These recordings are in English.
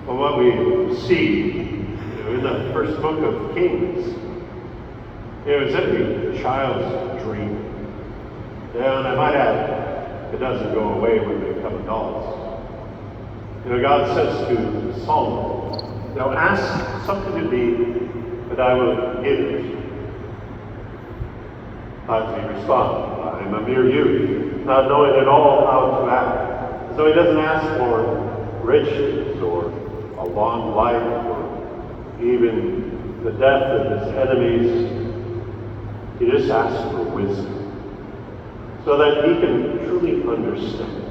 Well, what we see in the first book of Kings, is every child's dream. And I might add, it doesn't go away when they become adults. God says to Solomon, "Now ask something of me, but I will give it." How does he respond? "I am a mere youth, not knowing at all how to act." So he doesn't ask for riches or a long life or even the death of his enemies. He just asks for wisdom so that he can truly understand.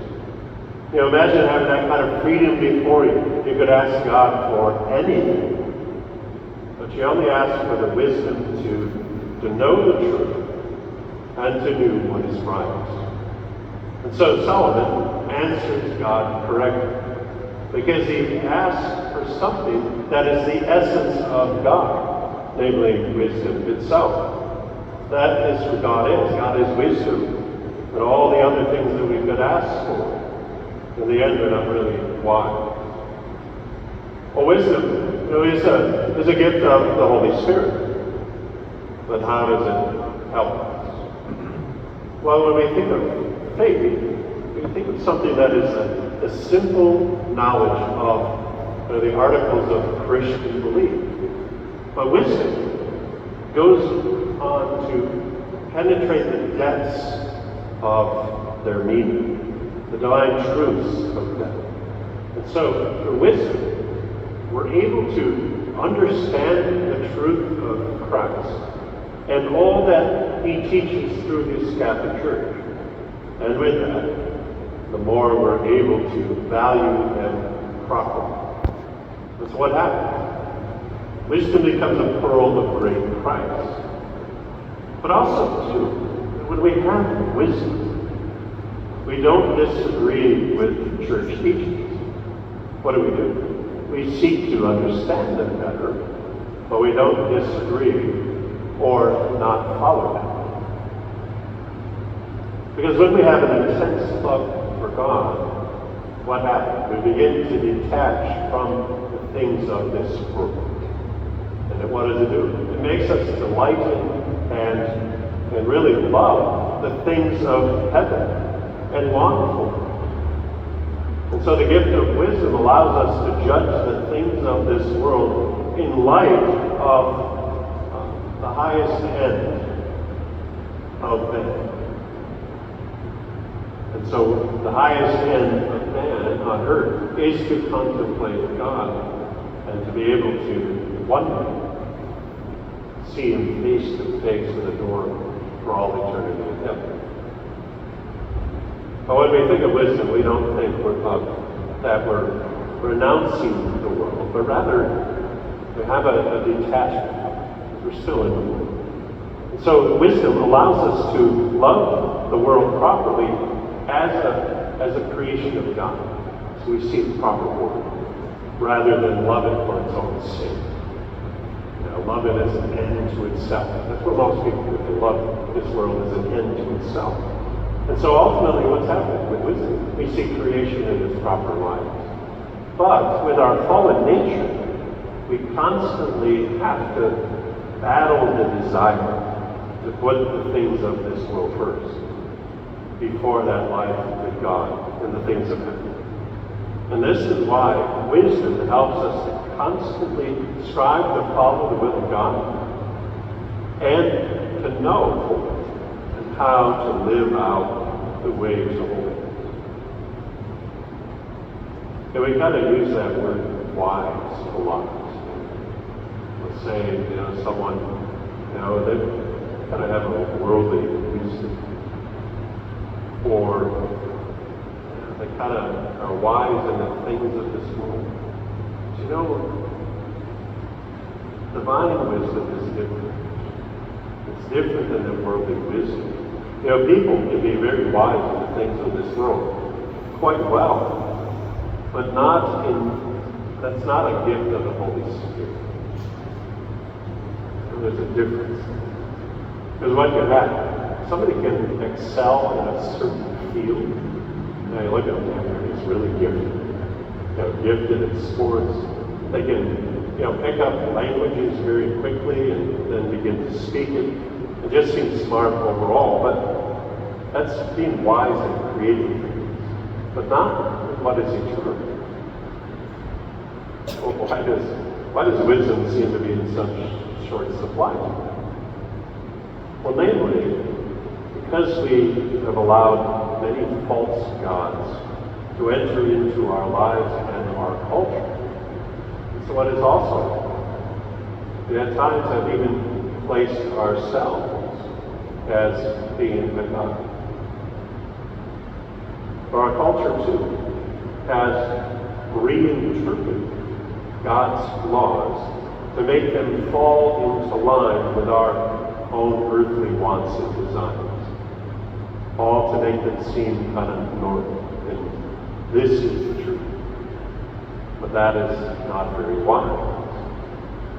Imagine having that kind of freedom before you. You could ask God for anything, but you only ask for the wisdom to know the truth and to do what is right. And so Solomon answers God correctly because he asks for something that is the essence of God, namely wisdom itself. That is who God is. God is wisdom. And all the other things that we could ask for, in the end, are not really wise. Well, wisdom is a gift of the Holy Spirit. But how does it help us? Well, when we think of faith, we think of something that is a simple knowledge of the articles of Christian belief. But wisdom goes on to penetrate the depths of their meaning, the divine truths of them. And so, through wisdom, we're able to understand the truth of Christ and all that he teaches through his Catholic Church. And with that, the more we're able to value them properly. That's what happens. Wisdom becomes a pearl of great price. But also, too, when we have wisdom, we don't disagree with church teachings. What do? We seek to understand them better, but we don't disagree or not follow them. Because when we have an intense love for God, what happens? We begin to detach from the things of this world. And then what does it do? It makes us delight in and really love the things of heaven and long for them. And so the gift of wisdom allows us to judge the things of this world in light of the highest end of man. And so the highest end of man on earth is to contemplate God and to be able to one day see him face to face and adore him for all eternity in heaven. But when we think of wisdom, we don't think that we're renouncing the world, but rather we have a detachment. We're still in the world. And so wisdom allows us to love the world properly as a creation of God. So we see its proper order, rather than love it for its own sake. Love it as an end to itself. That's what most people do. They love this world as an end to itself. And so ultimately what's happening with wisdom? We see creation in its proper light. But with our fallen nature, we constantly have to battle the desire to put the things of this world first, before that life with God and the things of heaven. And this is why wisdom helps us to constantly strive to follow the will of God and to know and how to live out the ways of holiness. And we kind of use that word wise a lot. We're saying, someone, they kind of have a worldly wisdom. Or they kind of are wise in the things of this world. Divine wisdom is different. It's different than the worldly wisdom. People can be very wise in the things of this world, quite well, but that's not a gift of the Holy Spirit. There's a difference. Because what can happen? Somebody can excel in a certain field. You look at them, he's really gifted. gifted at sports. They can pick up languages very quickly and then begin to speak it. It just seems smart overall, but that's being wise and creative things, but not what is eternal. Well, why does wisdom seem to be in such short supply? Well, namely, because we have allowed many false gods to enter into our lives and our culture. So what is also, we at times have even placed ourselves as being a god. Our culture too has reinterpreted God's laws to make them fall into line with our own earthly wants and desires, all to make them seem kind of normal. And this is the truth. But that is not very wise,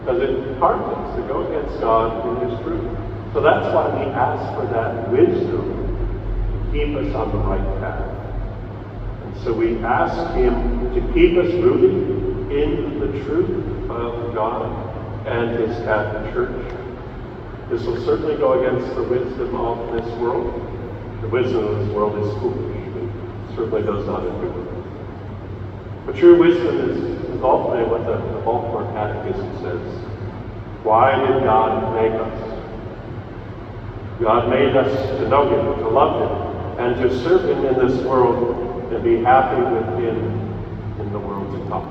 because it hardens to go against God in His truth. So that's why we ask for that wisdom to keep us on the right path. And so we ask Him to keep us rooted in the truth of God and His Catholic Church. This will certainly go against the wisdom of this world. The wisdom of this world is foolish. It certainly does not endure. But true wisdom is ultimately what the Baltimore Catechism says. Why did God make us? God made us to know Him, to love Him, and to serve Him in this world and be happy with Him in the world to come.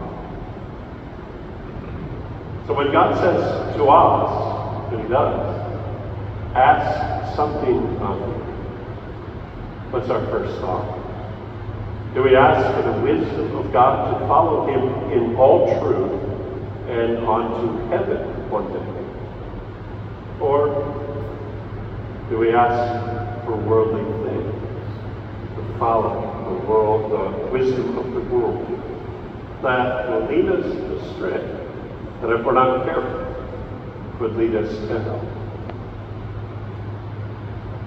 So when God says to us, and He does, ask something of Him, what's our first thought? Do we ask for the wisdom of God to follow Him in all truth and onto heaven one day? Or do we ask for worldly things, to follow the world, the wisdom of the world, that will lead us astray, that if we're not careful, could lead us to hell?